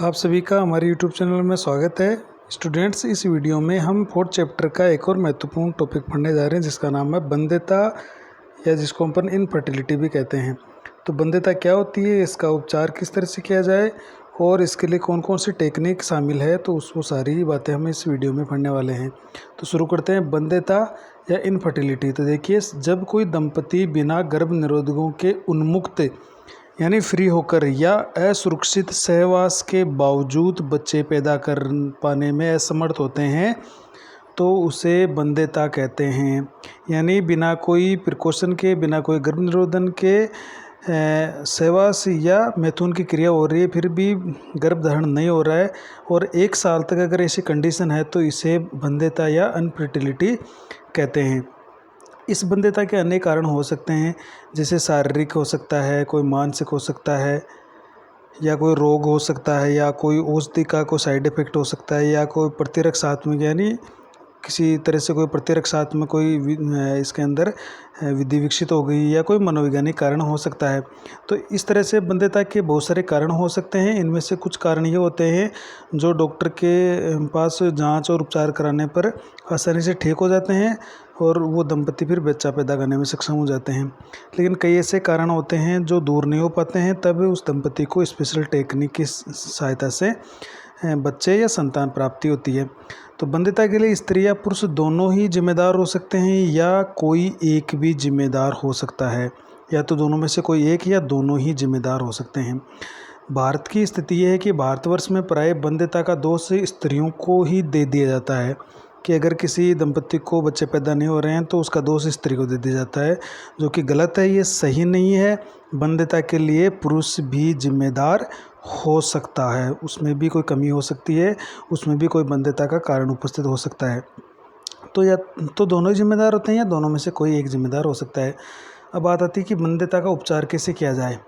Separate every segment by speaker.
Speaker 1: आप सभी का हमारे YouTube चैनल में स्वागत है। स्टूडेंट्स, इस वीडियो में हम 4th चैप्टर का एक और महत्वपूर्ण टॉपिक पढ़ने जा रहे हैं जिसका नाम है बंध्यता, या जिसको अपन इनफर्टिलिटी भी कहते हैं। तो बंध्यता क्या होती है, इसका उपचार किस तरह से किया जाए और इसके लिए कौन कौन सी टेक्निक शामिल है, तो उसको सारी बातें हम इस वीडियो में पढ़ने वाले हैं। तो शुरू करते हैं। बंध्यता या इनफर्टिलिटी। तो देखिए, जब कोई दंपति बिना गर्भ निरोधकों के उन्मुक्त यानी फ्री होकर या असुरक्षित सहवास के बावजूद बच्चे पैदा कर पाने में असमर्थ होते हैं तो उसे बंध्यता कहते हैं। यानी बिना कोई प्रिकॉशन के, बिना कोई गर्भ निरोधन के सहवास या मैथुन की क्रिया हो रही है, फिर भी गर्भधारण नहीं हो रहा है और 1 साल तक अगर ऐसी कंडीशन है तो इसे बंध्यता या अनफर्टिलिटी कहते हैं। इस बंध्यता के अनेक कारण हो सकते हैं, जैसे शारीरिक हो सकता है, कोई मानसिक हो सकता है, या कोई रोग हो सकता है, या कोई औषधि का कोई साइड इफ़ेक्ट हो सकता है, या कोई प्रतिरक्षात्मक यानी किसी तरह से कोई प्रतिरक्षात्मक कोई इसके अंदर विधि विकसित हो गई, या कोई मनोवैज्ञानिक कारण हो सकता है। तो इस तरह से बंध्यता के बहुत सारे कारण हो सकते हैं। इनमें से कुछ कारण ये होते हैं जो डॉक्टर के पास जांच और उपचार कराने पर आसानी से ठीक हो जाते हैं और वो दंपति फिर बच्चा पैदा करने में सक्षम हो जाते हैं। लेकिन कई ऐसे कारण होते हैं जो दूर नहीं हो पाते हैं, तब उस दंपति को स्पेशल टेक्निक की सहायता से बच्चे या संतान प्राप्ति होती है। तो बंध्यता के लिए स्त्री या पुरुष दोनों ही जिम्मेदार हो सकते हैं, या कोई एक भी जिम्मेदार हो सकता है, या तो दोनों में से कोई एक या दोनों ही जिम्मेदार हो सकते हैं। भारत की स्थिति यह है कि भारतवर्ष में प्राय बंध्यता का दोष स्त्रियों को ही दे दिया जाता है, कि अगर किसी दंपति को बच्चे पैदा नहीं हो रहे हैं तो उसका दोष स्त्री को दे दिया जाता है, जो कि गलत है, ये सही नहीं है। बंध्यता के लिए पुरुष भी जिम्मेदार हो सकता है, उसमें भी कोई कमी हो सकती है, उसमें भी कोई बंध्यता का कारण उपस्थित हो सकता है। तो या तो दोनों ही जिम्मेदार होते हैं या दोनों में से कोई एक जिम्मेदार हो सकता है। अब बात आती है कि बंध्यता का उपचार कैसे किया जाए।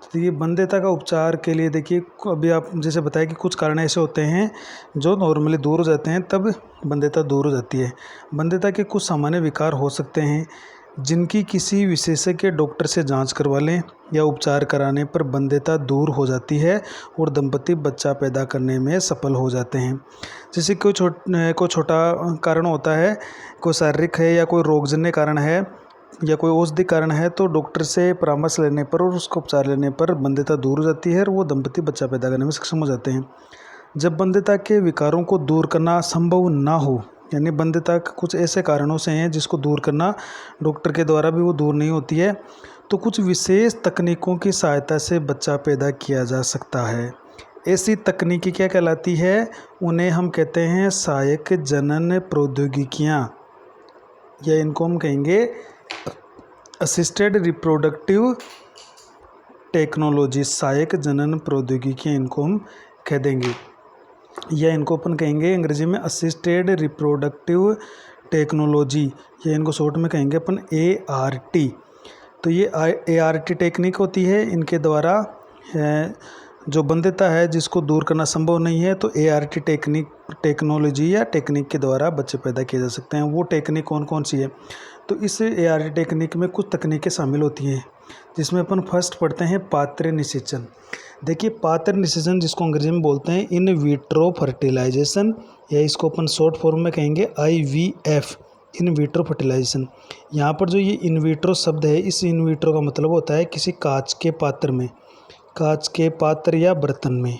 Speaker 1: तो ये बंध्यता का उपचार के लिए देखिए, अभी आप जैसे बताया कि कुछ कारण ऐसे होते हैं जो नॉर्मली दूर हो जाते हैं, तब बंध्यता दूर हो जाती है। बंध्यता के कुछ सामान्य विकार हो सकते हैं जिनकी किसी विशेषज्ञ डॉक्टर से जांच करवा लें या उपचार कराने पर बंध्यता दूर हो जाती है और दंपति बच्चा पैदा करने में सफल हो जाते हैं। जैसे कोई छोटा कारण होता है, कोई शारीरिक है या कोई रोगजन्य कारण है या कोई औषधि कारण है, तो डॉक्टर से परामर्श लेने पर और उसको उपचार लेने पर बंध्यता दूर हो जाती है और वो दंपति बच्चा पैदा करने में सक्षम हो जाते हैं। जब बंध्यता के विकारों को दूर करना संभव ना हो, यानी बंध्यता कुछ ऐसे कारणों से हैं जिसको दूर करना डॉक्टर के द्वारा भी वो दूर नहीं होती है, तो कुछ विशेष तकनीकों की सहायता से बच्चा पैदा किया जा सकता है। ऐसी तकनीकी क्या कहलाती है, उन्हें हम कहते हैं सहायक जनन प्रौद्योगिकियाँ, या इनको हम कहेंगे असिस्टेड रिप्रोडक्टिव टेक्नोलॉजी। सहायक जनन प्रौद्योगिकियाँ इनको हम कह देंगे, या इनको अपन कहेंगे अंग्रेजी में असिस्टेड रिप्रोडक्टिव टेक्नोलॉजी, या इनको शॉर्ट में कहेंगे अपन ART। तो ये ART टेक्निक होती है, इनके द्वारा जो बंध्यता है जिसको दूर करना संभव नहीं है, तो ART टेक्नोलॉजी या टेक्निक के द्वारा बच्चे पैदा किए जा सकते हैं। वो टेक्निक कौन कौन सी है, तो इस ART टेक्निक में कुछ तकनीकें शामिल होती हैं, जिसमें अपन फर्स्ट पढ़ते हैं पात्र निषेचन। देखिए, पात्र निषेचन जिसको अंग्रेजी में बोलते हैं इन विट्रो फर्टिलाइजेशन, या इसको अपन शॉर्ट फॉर्म में कहेंगे IVF, इन विट्रो फर्टिलाइजेशन। यहाँ पर जो ये इन विट्रो शब्द है, इस इन विट्रो का मतलब होता है किसी कांच के पात्र में, कांच के पात्र या बर्तन में।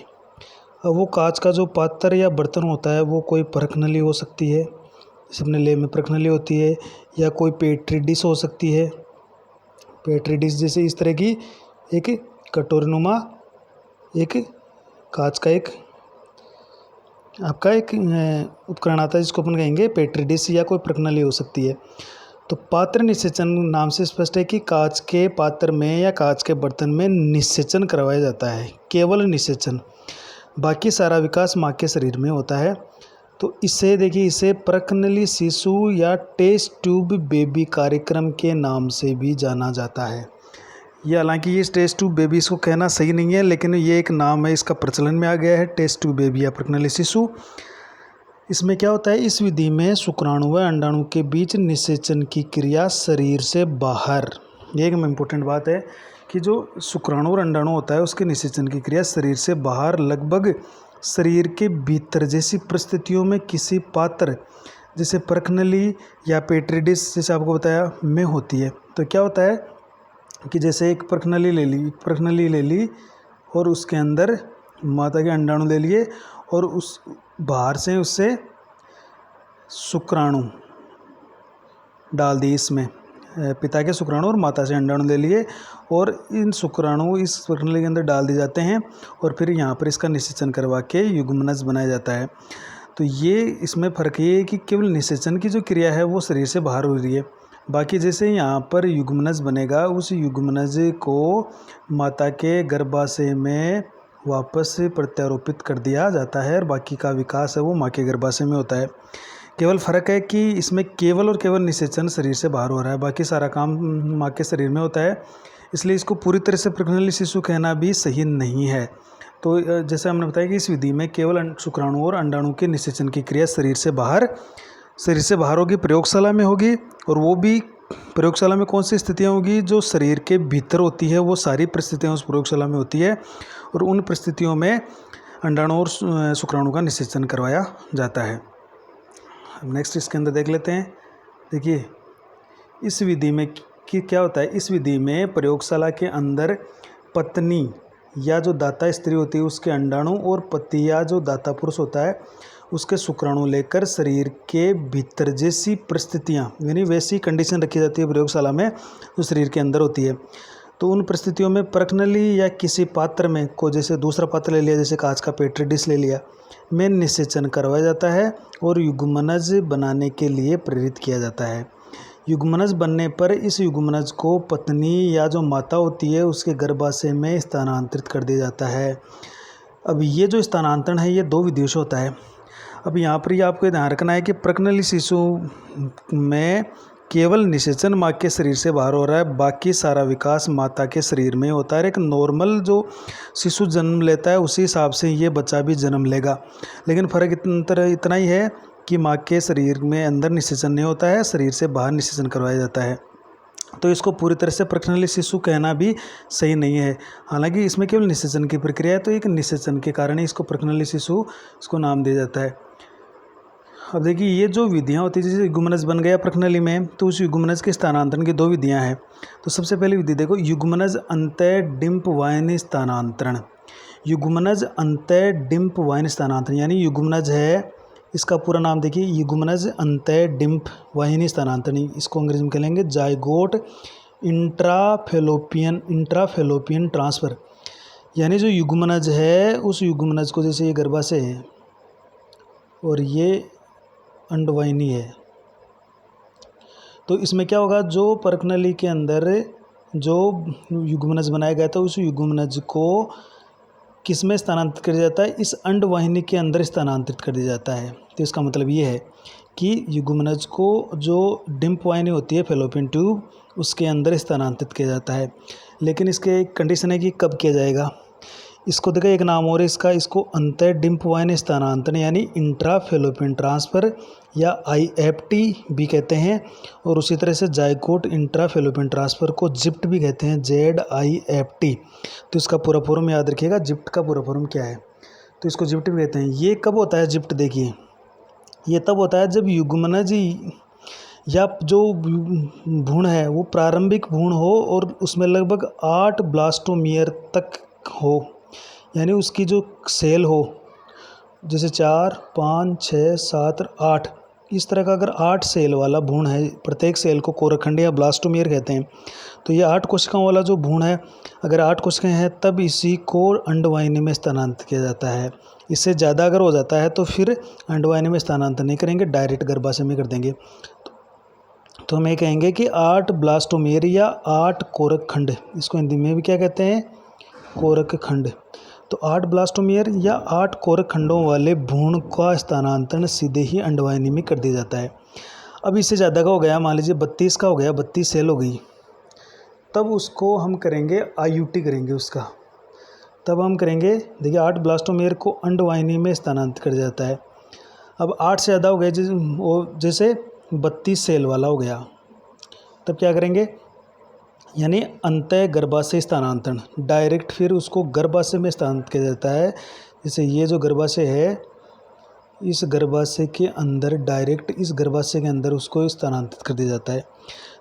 Speaker 1: अब वो कांच का जो पात्र या बर्तन होता है वो कोई परख नली हो सकती है, जैसे अपने लेब में परख नली होती है, या कोई पेट्री डिश हो सकती है। पेट्री डिश जैसे इस तरह की एक कटोरीनुमा एक कांच का एक आपका एक उपकरण आता है जिसको अपन कहेंगे पेट्री डिश, या कोई परख नली हो सकती है। तो पात्र निषेचन नाम से स्पष्ट है कि कांच के पात्र में या कांच के बर्तन में निषेचन करवाया जाता है, केवल निषेचन, बाकी सारा विकास माँ के शरीर में होता है। तो इसे देखिए, इसे परख नली शिशु या टेस्ट ट्यूब बेबी कार्यक्रम के नाम से भी जाना जाता है। ये हालांकि ये टेस्ट ट्यूब बेबी इसको कहना सही नहीं है, लेकिन ये एक नाम है, इसका प्रचलन में आ गया है, टेस्ट ट्यूब बेबी या परख नली शिशु। इसमें क्या होता है, इस विधि में शुक्राणु व अंडाणु के बीच निषेचन की क्रिया शरीर से बाहर ये एक इम्पोर्टेंट बात है कि जो शुक्राणु और अंडाणु होता है उसके निषेचन की क्रिया शरीर से बाहर लगभग शरीर के भीतर जैसी परिस्थितियों में किसी पात्र जैसे परखनली या पेट्री जैसे आपको बताया में होती है। तो क्या होता है कि जैसे एक परखनली ले ली और उसके अंदर माता के अंडाणु ले लिए और उस बाहर से उससे शुक्राणु डाल दिए, इसमें पिता के शुक्राणु और माता से अंडाणु ले लिए और इन शुक्राणु इस परखनली के अंदर डाल दिए जाते हैं और फिर यहाँ पर इसका निषेचन करवा के युग्मनज बनाया जाता है। तो ये इसमें फ़र्क ये है कि केवल निषेचन की जो क्रिया है वो शरीर से बाहर हो रही है, बाकी जैसे यहाँ पर युग्मनज बनेगा उस युग्मनज को माता के गर्भाशय में वापस प्रत्यारोपित कर दिया जाता है और बाकी का विकास है वो माँ के गर्भाशय में होता है। केवल फ़र्क है कि इसमें केवल और केवल निषेचन शरीर से बाहर हो रहा है, बाकी सारा काम माँ के शरीर में होता है, इसलिए इसको पूरी तरह से प्रजनन शिशु कहना भी सही नहीं है। तो जैसे हमने बताया कि इस विधि में केवल शुक्राणु और अंडाणु के निषेचन की क्रिया शरीर से बाहर होगी, प्रयोगशाला में होगी, और वो भी प्रयोगशाला में कौन सी स्थितियाँ होगी जो शरीर के भीतर होती है, वो सारी परिस्थितियाँ उस प्रयोगशाला में होती है और उन परिस्थितियों में अंडाणु और शुक्राणु का निषेचन करवाया जाता है। नेक्स्ट इसके अंदर देख लेते हैं। देखिए इस विधि में कि क्या होता है, इस विधि में प्रयोगशाला के अंदर पत्नी या जो दाता स्त्री होती है उसके अंडाणु और पति या जो दाता पुरुष होता है उसके शुक्राणु लेकर शरीर के भीतर जैसी परिस्थितियाँ यानी वैसी कंडीशन रखी जाती है प्रयोगशाला में जो शरीर के अंदर होती है। तो उन परिस्थितियों में परखनली या किसी पात्र में को जैसे दूसरा पात्र ले लिया, जैसे कांच का पेट्री डिश ले लिया, में निषेचन करवाया जाता है और युग्मनज बनाने के लिए प्रेरित किया जाता है। युग्मनज बनने पर इस युग्मनज को पत्नी या जो माता होती है उसके गर्भाशय में स्थानांतरित कर दिया जाता है। अब ये जो स्थानांतरण है ये 2 विधियों से होता है। अब यहाँ पर ये आपको ध्यान रखना है कि प्रजननशील शिशु में केवल निषेचन माँ के शरीर से बाहर हो रहा है, बाकी सारा विकास माता के शरीर में होता है। एक नॉर्मल जो शिशु जन्म लेता है उसी हिसाब से ये बच्चा भी जन्म लेगा, लेकिन फ़र्क इतना ही है कि माँ के शरीर में अंदर निषेचन नहीं होता है, शरीर से बाहर निषेचन करवाया जाता है। तो इसको पूरी तरह से प्रजननशील शिशु कहना भी सही नहीं है, हालांकि इसमें केवल निषेचन की प्रक्रिया है, तो एक निषेचन के कारण ही इसको प्रजननशील शिशु इसको नाम दिया जाता है। अब देखिए ये जो विधियाँ होती है, जैसे युग्मनज बन गया प्रजननली में, तो उस युग्मनज के स्थानांतरण की 2 विधियाँ हैं। तो सबसे पहली विधि देखो, युग्मनज अंतः डिंप वाहिनी स्थानांतरण। युग्मनज अंतः डिंप वाहिनी स्थानांतरण यानी युग्मनज है, इसका पूरा नाम देखिए युग्मनज अंतः डिंप वाहिनी स्थानांतरण, इसको अंग्रेजी में कहेंगे जाइगोट इंट्राफेलोपियन ट्रांसफ़र। यानी जो युग्मनज है उस युग्मनज को, जैसे ये गर्भाशय है और ये अंडवाहिनी है, तो इसमें क्या होगा, जो परखनली के अंदर जो युग्मनज बनाया गया था उस युग्मनज को किस में स्थानांतरित कर दिया जाता है, इस अंडवाहिनी के अंदर स्थानांतरित कर दिया जाता है। तो इसका मतलब ये है कि युग्मनज को जो डिंप वाहिनी होती है फैलोपियन ट्यूब उसके अंदर स्थानांतरित किया जाता है, लेकिन इसके एक कंडीशन है कि कब किया जाएगा। इसको देखा एक नाम और इसका, इसको अंतः डिंप वाहिनी स्थानांतरण यानी इंट्राफेलोपियन ट्रांसफ़र या IFT भी कहते हैं, और उसी तरह से जाइगोट इंट्राफेलोपियन ट्रांसफ़र को जिप्ट भी कहते हैं, ZIFT। तो इसका पूरा फॉर्म याद रखिएगा, जिप्ट का पूरा फॉर्म क्या है, तो इसको जिप्ट भी कहते हैं। ये कब होता है जिप्ट, देखिए ये तब होता है जब युग्मनज या जो भ्रूण है वो प्रारंभिक भ्रूण हो और उसमें लगभग 8 ब्लास्टोमियर तक हो, यानी उसकी जो सेल हो जैसे 4, 5, 6, 7, 8 इस तरह का अगर 8 सेल वाला भ्रूण है, प्रत्येक सेल को कोरखंड या ब्लास्टोमियर कहते हैं, तो ये 8 कोशिकाओं वाला जो भ्रूण है, अगर 8 कोशिकाएं हैं तब इसी को अंडवाहिनी में स्थानांतरित किया जाता है। इससे ज़्यादा अगर हो जाता है तो फिर अंडवाहिनी में स्थानांतरण नहीं करेंगे, डायरेक्ट गर्भाशय में कर देंगे। तो हम ये कहेंगे कि 8 ब्लास्टोमियर या 8 कोरखंड, इसको हिंदी में भी क्या कहते हैं, कोरखंड। तो 8 ब्लास्टोमियर या 8 कोरखंडों वाले भ्रूण का स्थानांतरण सीधे ही अंडवाहिनी में कर दिया जाता है। अब इससे ज़्यादा का हो गया, मान लीजिए 32 का हो गया, 32 सेल हो गई, तब उसको हम करेंगे IUT करेंगे उसका, तब हम करेंगे, देखिए 8 ब्लास्टोमियर को अंडवाहिनी में स्थानांतरित कर दिया जाता है। अब 8 से ज़्यादा हो गए, जैसे 32 सेल वाला हो गया, तब क्या करेंगे, यानी अंतः गर्भाशय स्थानांतरण, डायरेक्ट फिर उसको गर्भाशय में स्थानांतरित किया जाता है। जैसे ये जो गर्भाशय है, इस गर्भाशय के अंदर डायरेक्ट इस गर्भाशय के अंदर उसको स्थानांतरित कर दिया जाता है।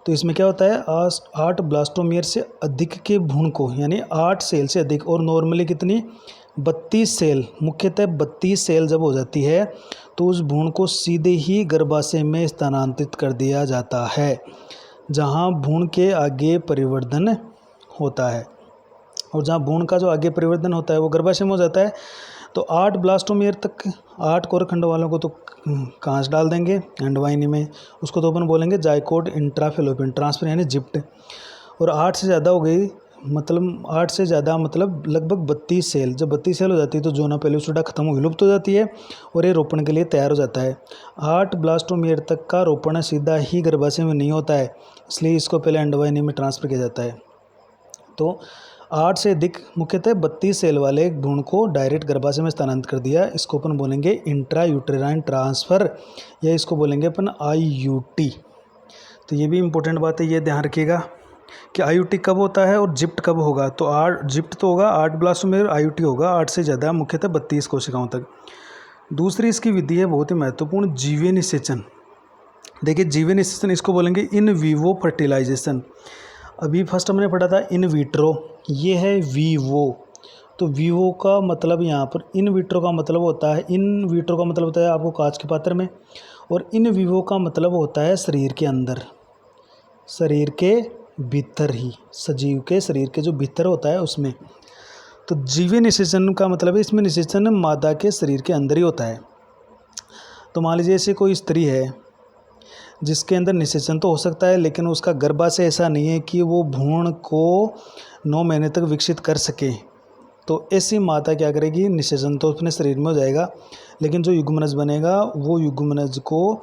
Speaker 1: तो इसमें क्या होता है, 8 ब्लास्टोमियर से अधिक के भ्रूण को, यानी 8 सेल से अधिक, और नॉर्मली कितनी 32 सेल, मुख्यतः 32 सेल जब हो जाती है तो उस भ्रूण को सीधे ही गर्भाशय में स्थानांतरित कर दिया जाता है, जहां भ्रूण के आगे परिवर्धन होता है। और जहां भ्रूण का जो आगे परिवर्धन होता है वो गर्भाशय में हो जाता है। तो 8 ब्लास्टोमियर तक, 8 कोरखंड वालों को तो कांच डाल देंगे अंडवाहिनी में, उसको तो अपन बोलेंगे जाइकोट इंट्राफेलोपियन ट्रांसफर यानी जिप्ट। और 8 से ज़्यादा हो गई, मतलब 8 से ज़्यादा मतलब लगभग 32 सेल, जब 32 सेल हो जाती है तो जोना पेलुसिडा खत्म हो, विलुप्त हो जाती है और ये रोपण के लिए तैयार हो जाता है। 8 ब्लास्टोमियर तक का रोपण सीधा ही गर्भाशय में नहीं होता है, इसलिए इसको पहले अंडवाहिनी में ट्रांसफ़र किया जाता है। तो 8 से अधिक, मुख्यतः 32 सेल वाले भ्रूण को डायरेक्ट गर्भाशय में स्थानांतरित कर दिया, इसको अपन बोलेंगे इंट्रा यूटेराइन ट्रांसफ़र, या इसको बोलेंगे अपन IUT। तो ये भी इम्पोर्टेंट बात है, ये ध्यान रखिएगा कि IUT कब होता है और जिप्ट कब होगा। तो 8 जिप्ट तो होगा 8 ब्लास्टोमियर, IUT होगा 8 से ज़्यादा, मुख्यतः 32 कोशिकाओं तक। दूसरी इसकी विधि है बहुत ही महत्वपूर्ण, जीवीय निषेचन। देखिए जीवीय निषेचन इसको बोलेंगे इन वीवो फर्टिलाइजेशन। अभी फर्स्ट हमने पढ़ा था इन विट्रो, ये है वीवो। तो वीवो का मतलब यहाँ पर, इन विट्रो का मतलब होता है, इन विट्रो का मतलब होता है आपको कांच के पात्र में, और इन वीवो का मतलब होता है शरीर के अंदर, शरीर के भीतर ही, सजीव के शरीर के जो भीतर होता है उसमें। तो जीवीय निषेचन का मतलब है इसमें निषेचन मादा के शरीर के अंदर ही होता है। तो मान लीजिए ऐसे कोई स्त्री है जिसके अंदर निषेचन तो हो सकता है, लेकिन उसका गर्भाशय ऐसा नहीं है कि वो भ्रूण को 9 महीने तक विकसित कर सके। तो ऐसी माता क्या करेगी, निषेचन तो अपने शरीर में हो जाएगा, लेकिन जो युग्मनज बनेगा वो युग्मनज को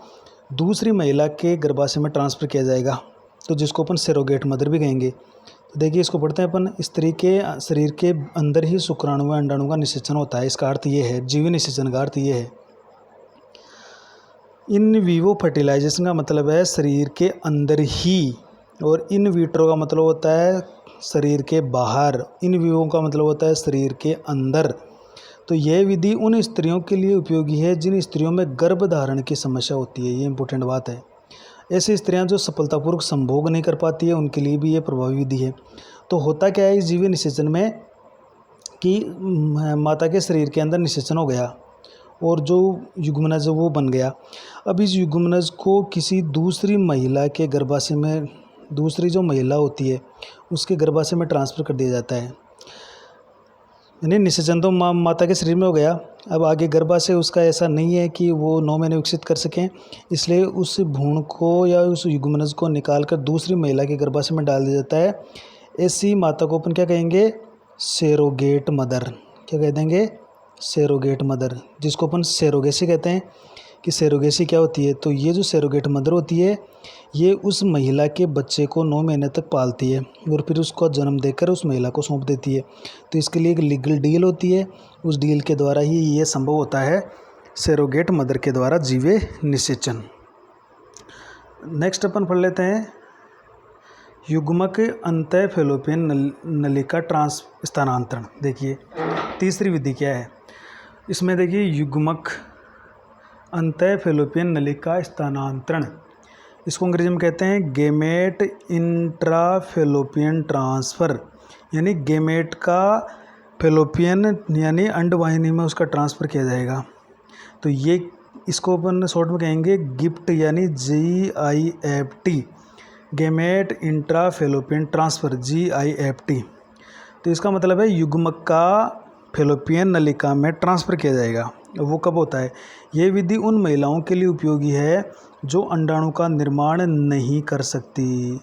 Speaker 1: दूसरी महिला के गर्भाशय में ट्रांसफ़र किया जाएगा, तो जिसको अपन सेरोगेट मदर भी कहेंगे। तो देखिए इसको पढ़ते हैं अपन, स्त्री के शरीर के अंदर ही शुक्राणु व अंडाणु का निषेचन होता है, इसका अर्थ ये है, जीवी निषेचन का अर्थ ये है। इन वीवो फर्टिलाइजेशन का मतलब है शरीर के अंदर ही, और इन विट्रो का मतलब होता है शरीर के बाहर, इन वीवो का मतलब होता है शरीर के अंदर। तो यह विधि उन स्त्रियों के लिए उपयोगी है जिन स्त्रियों में गर्भधारण की समस्या होती है, ये इंपॉर्टेंट बात है। ऐसी स्त्रियां जो सफलतापूर्वक संभोग नहीं कर पाती है उनके लिए भी ये प्रभावी विधि है। तो होता क्या है इस जीवी निषेचन में कि माता के शरीर के अंदर निषेचन हो गया और जो युग्मनज वो बन गया। अब इस युग्मनज को किसी दूसरी महिला के गर्भाशय में, दूसरी जो महिला होती है उसके गर्भाशय में ट्रांसफ़र कर दिया जाता है। यानी निषेचन तो माता के शरीर में हो गया, अब आगे गर्भाशय उसका ऐसा नहीं है कि वो 9 महीने विकसित कर सकें, इसलिए उस भ्रूण को या उस युग्मनज को निकाल कर दूसरी महिला के गर्भाशय में डाल दिया जाता है। ऐसी माता को अपन क्या कहेंगे, सेरोगेट मदर। क्या कह देंगे, सेरोगेट मदर, जिसको अपन सेरोगेसी कहते हैं। कि सेरोगेसी क्या होती है, तो ये जो सेरोगेट मदर होती है ये उस महिला के बच्चे को 9 महीने तक पालती है और फिर उसको जन्म देकर उस महिला को सौंप देती है। तो इसके लिए एक लीगल डील होती है, उस डील के द्वारा ही ये संभव होता है, सेरोगेट मदर के द्वारा जीवीय निषेचन। नेक्स्ट अपन पढ़ लेते हैं युग्मक अंतः फैलोपियन नलिका स्थानांतरण। देखिए तीसरी विधि क्या है इसमें, देखिए युग्मक अंतः फैलोपियन नलिका स्थानांतरण, इसको अंग्रेजी में कहते हैं गेमेट इंट्राफेलोपियन ट्रांसफ़र। यानी गेमेट का फैलोपियन यानी अंडवाहिनी में उसका ट्रांसफ़र किया जाएगा। तो ये इसको अपन शॉर्ट में कहेंगे गिफ्ट, यानी GIFT, gamete intrafallopian transfer, GIFT। तो इसका मतलब है युग्मक का फैलोपियन नलिका में ट्रांसफ़र किया जाएगा। वो कब होता है, ये विधि उन महिलाओं के लिए उपयोगी है जो अंडाणु का निर्माण नहीं कर सकती।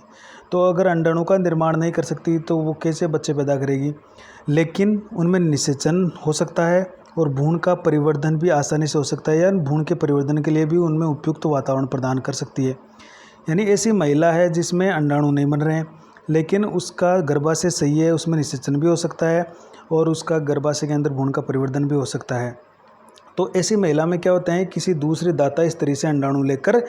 Speaker 1: तो अगर अंडाणु का निर्माण नहीं कर सकती तो वो कैसे बच्चे पैदा करेगी, लेकिन उनमें निषेचन हो सकता है और भ्रूण का परिवर्धन भी आसानी से हो सकता है, या भ्रूण के परिवर्धन के लिए भी उनमें उपयुक्त वातावरण प्रदान कर सकती है। यानी ऐसी महिला है जिसमें अंडाणु नहीं बन रहे हैं लेकिन उसका गर्भाशय सही है, उसमें निषेचन भी हो सकता है और उसका गर्भाशय के अंदर भ्रूण का परिवर्धन भी हो सकता है। तो ऐसी महिला में क्या होता है, किसी दूसरे दाता स्त्री से अंडाणु लेकर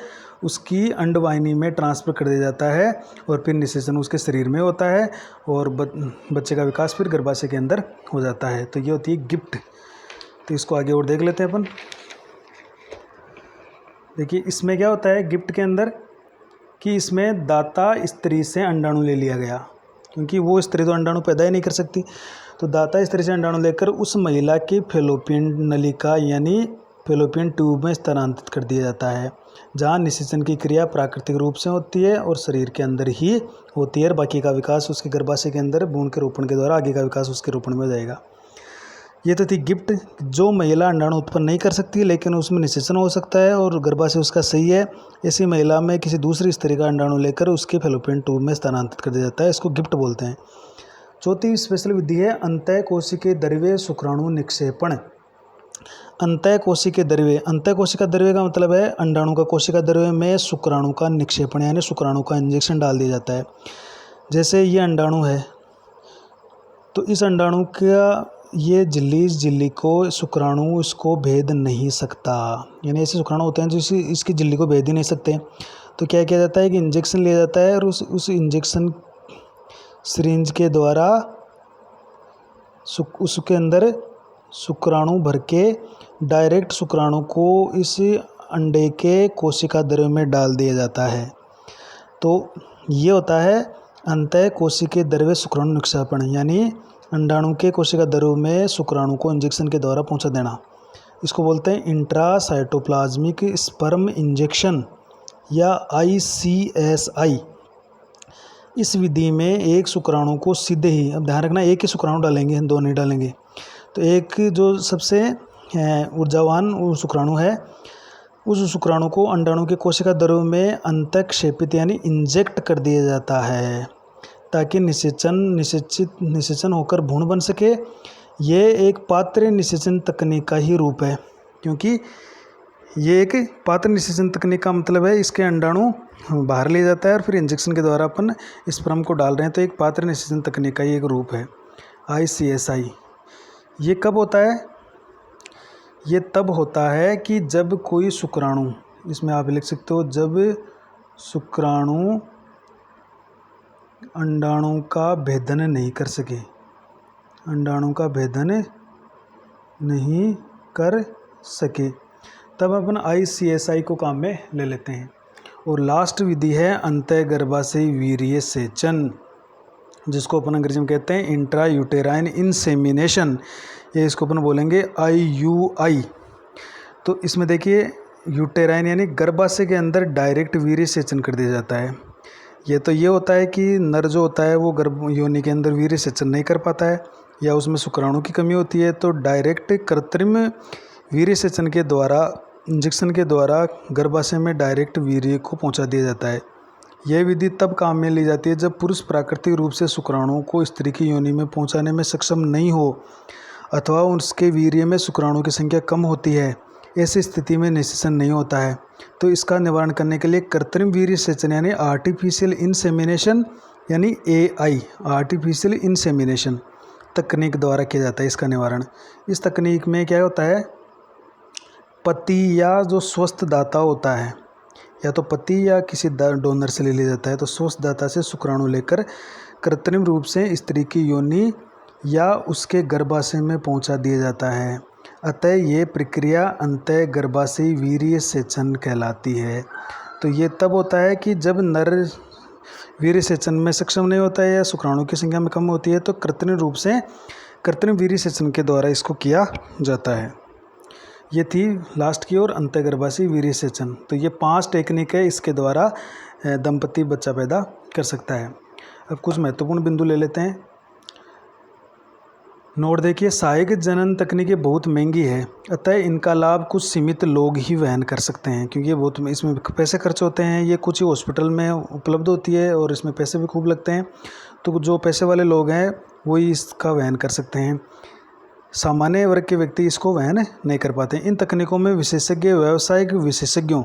Speaker 1: उसकी अंडवाहिनी में ट्रांसफ़र कर दिया जाता है और फिर निषेचन उसके शरीर में होता है और बच्चे का विकास फिर गर्भाशय के अंदर हो जाता है। तो ये होती है गिफ्ट। तो इसको आगे और देख लेते हैं अपन। देखिए इसमें क्या होता है गिफ्ट के अंदर कि इसमें दाता स्त्री से अंडाणु ले लिया गया, क्योंकि वो स्त्री तो अंडाणु पैदा ही नहीं कर सकती। तो दाता स्त्री से अंडाणु लेकर उस महिला की फैलोपियन नलिका यानी फैलोपियन ट्यूब में स्थानांतरित कर दिया जाता है, जहाँ निषेचन की क्रिया प्राकृतिक रूप से होती है और शरीर के अंदर ही होती है। बाकी का विकास उसके गर्भाशय के अंदर भ्रूण के रोपण के द्वारा आगे का विकास उसके रोपण में हो जाएगा। ये तो थी गिफ्ट। जो महिला अंडाणु उत्पन्न नहीं कर सकती लेकिन उसमें निषेचन हो सकता है और गर्भाशय उसका सही है, ऐसी महिला में किसी दूसरी स्त्री का अंडाणु लेकर उसके फैलोपियन ट्यूब में स्थानांतरित कर दिया जाता है, इसको गिफ्ट बोलते हैं। चौथी स्पेशल विधि है अंतःकोशिकीय द्रव्य शुक्राणु निक्षेपण। अंतःकोशिकीय द्रव्य का मतलब है अंडाणु का कोशिका द्रव्य में शुक्राणु का निक्षेपण यानी शुक्राणु का इंजेक्शन डाल दिया जाता है। जैसे ये अंडाणु है तो इस अंडाणु का ये झिल्ली को शुक्राणु इसको भेद नहीं सकता, यानी ऐसे शुक्राणु होते हैं जो इसकी झिल्ली को भेद ही नहीं सकते। तो क्या किया जाता है कि इंजेक्शन लिया जाता है और उस इंजेक्शन सिरिंज के द्वारा उसके अंदर शुक्राणु भर के डायरेक्ट शुक्राणु को इस अंडे के कोशिका द्रव्य में डाल दिया जाता है। तो ये होता है अंतःकोशिकीय द्रव्य शुक्राणु निक्षेपण, यानी अंडाणु के कोशिका द्रव्य में शुक्राणु को इंजेक्शन के द्वारा पहुंचा देना। इसको बोलते हैं इंट्रासाइटोप्लाज्मिक स्पर्म इंजेक्शन या ICSI। इस विधि में एक शुक्राणु को सीधे ही, अब ध्यान रखना एक ही शुक्राणु डालेंगे, दो नहीं डालेंगे। तो एक जो सबसे ऊर्जावान शुक्राणु है उस शुक्राणु को अंडाणु के कोशिका द्रव्य में अंतःक्षेपित यानी इंजेक्ट कर दिया जाता है ताकि निषेचन होकर भ्रूण बन सके। ये एक पात्र निषेचन तकनीक का ही रूप है, क्योंकि ये एक पात्र निषेचन तकनीक का मतलब है इसके अंडाणु बाहर ले जाता है और फिर इंजेक्शन के द्वारा अपन स्पर्म को डाल रहे हैं। तो एक पात्र निषेचन तकनीक का ही एक रूप है ICSI। ये कब होता है? ये तब होता है कि जब कोई शुक्राणु, इसमें आप लिख सकते हो, जब शुक्राणु अंडाणु का भेदन नहीं कर सके, अंडाणु का भेदन नहीं कर सके, तब अपन ICSI को काम में ले लेते हैं। और लास्ट विधि है अंतःगर्भाशय वीर्य सेचन, जिसको अपन अंग्रेजी में कहते हैं इंट्रा यूटेराइन इंसेमिनेशन, ये इसको अपन बोलेंगे IUI। तो इसमें देखिए यूटेराइन यानी गर्भाशय के अंदर डायरेक्ट वीर्य सेचन कर दिया जाता है। ये होता है कि नर जो होता है वो गर्भ योनि के अंदर वीर्य सेचन नहीं कर पाता है या उसमें शुक्राणु की कमी होती है, तो डायरेक्ट कृत्रिम वीर्य सेचन के द्वारा, इंजेक्शन के द्वारा गर्भाशय में डायरेक्ट वीर्य को पहुंचा दिया जाता है। यह विधि तब काम में ली जाती है जब पुरुष प्राकृतिक रूप से शुक्राणु को स्त्री की योनि में पहुंचाने में सक्षम नहीं हो अथवा उसके वीर्य में शुक्राणु की संख्या कम होती है। ऐसी स्थिति में निषेचन नहीं होता है। तो इसका निवारण करने के लिए कृत्रिम वीर्य सेचन यानी आर्टिफिशियल इंसेमिनेशन यानी AI आर्टिफिशियल इंसेमिनेशन तकनीक द्वारा किया जाता है इसका निवारण। इस तकनीक में क्या होता है, पति या जो स्वस्थ दाता होता है, या तो पति या किसी डोनर से ले लिया जाता है, तो स्वस्थ दाता से शुक्राणु लेकर कृत्रिम रूप से स्त्री की योनि या उसके गर्भाशय में पहुंचा दिया जाता है। अतः ये प्रक्रिया अंतःगर्भाशयी वीर्य सेचन कहलाती है। तो ये तब होता है कि जब नर वीर्य सेचन में सक्षम नहीं होता है या शुक्राणु की संख्या में कम होती है, तो कृत्रिम रूप से कृत्रिम वीर्य सेचन के द्वारा इसको किया जाता है। ये थी लास्ट की ओर अंतःगर्भाशयी वीर्य सेचन। तो ये 5 टेक्निक है, इसके द्वारा दंपति बच्चा पैदा कर सकता है। अब कुछ महत्वपूर्ण बिंदु ले लेते हैं। नोट देखिए, सहायक जनन तकनीकें बहुत महंगी है, अतः इनका लाभ कुछ सीमित लोग ही वहन कर सकते हैं, क्योंकि ये बहुत इसमें पैसे खर्च होते हैं। ये कुछ ही हॉस्पिटल में उपलब्ध होती है और इसमें पैसे भी खूब लगते हैं। तो जो पैसे वाले लोग हैं वही इसका वहन कर सकते हैं, सामान्य वर्ग के व्यक्ति इसको वहन नहीं कर पाते। इन तकनीकों में विशेषज्ञ, व्यावसायिक विशेषज्ञों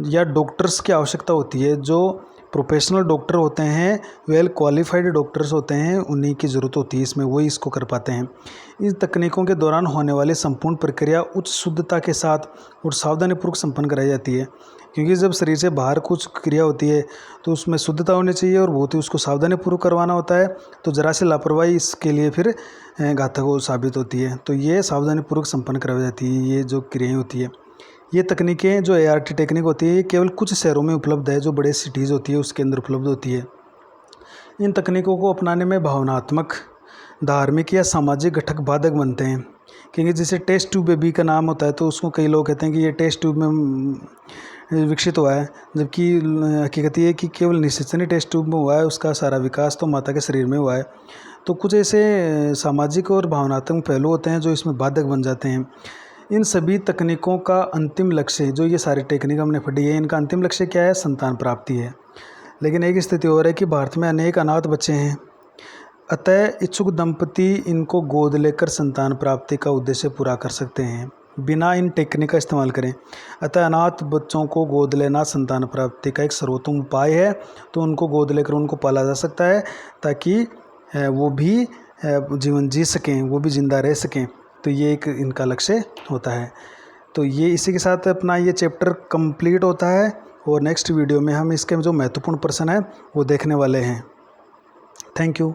Speaker 1: या डॉक्टर्स की आवश्यकता होती है, जो प्रोफेशनल डॉक्टर होते हैं, वेल क्वालिफाइड डॉक्टर्स होते हैं, उन्हीं की ज़रूरत होती है इसमें, वही इसको कर पाते हैं। इन तकनीकों के दौरान होने वाली संपूर्ण प्रक्रिया उच्च शुद्धता के साथ और सावधानीपूर्वक संपन्न कराई जाती है, क्योंकि जब शरीर से बाहर कुछ क्रिया होती है तो उसमें शुद्धता होनी चाहिए और बहुत ही उसको सावधानीपूर्वक करवाना होता है। तो ज़रा सी लापरवाही इसके लिए फिर घातक साबित होती है। तो ये सावधानीपूर्वक संपन्न करवाई जाती है, ये जो क्रियाएँ होती है। ये तकनीकें जो ART टेक्निक होती है, ये केवल कुछ शहरों में उपलब्ध है, जो बड़े सिटीज़ होती है उसके अंदर उपलब्ध होती है। इन तकनीकों को अपनाने में भावनात्मक, धार्मिक या सामाजिक घटक बाधक बनते हैं, क्योंकि जैसे टेस्ट ट्यूब बेबी का नाम होता है तो उसको कई लोग कहते हैं कि ये टेस्ट ट्यूब में विकसित हुआ है, जबकि हकीकत ये है कि केवल निषेचन ही टेस्ट ट्यूब में हुआ है, उसका सारा विकास तो माता के शरीर में हुआ है। तो कुछ ऐसे सामाजिक और भावनात्मक पहलू होते हैं जो इसमें बाधक बन जाते हैं। इन सभी तकनीकों का अंतिम लक्ष्य, जो ये सारी टेक्निक हमने पढ़ी है, इनका अंतिम लक्ष्य क्या है? संतान प्राप्ति है। लेकिन एक स्थिति और है कि भारत में अनेक अनाथ बच्चे हैं, अतः इच्छुक दंपति इनको गोद लेकर संतान प्राप्ति का उद्देश्य पूरा कर सकते हैं, बिना इन टेक्निक का इस्तेमाल करें। अतः अनाथ बच्चों को गोद लेना संतान प्राप्ति का एक सर्वोत्तम उपाय है। तो उनको गोद लेकर उनको पाला जा सकता है, ताकि वो भी जीवन जी सकें, वो भी जिंदा रह सकें। तो ये एक इनका लक्ष्य होता है। तो ये इसी के साथ अपना ये चैप्टर कंप्लीट होता है, और नेक्स्ट वीडियो में हम इसके जो महत्वपूर्ण प्रश्न हैं वो देखने वाले हैं। Thank you.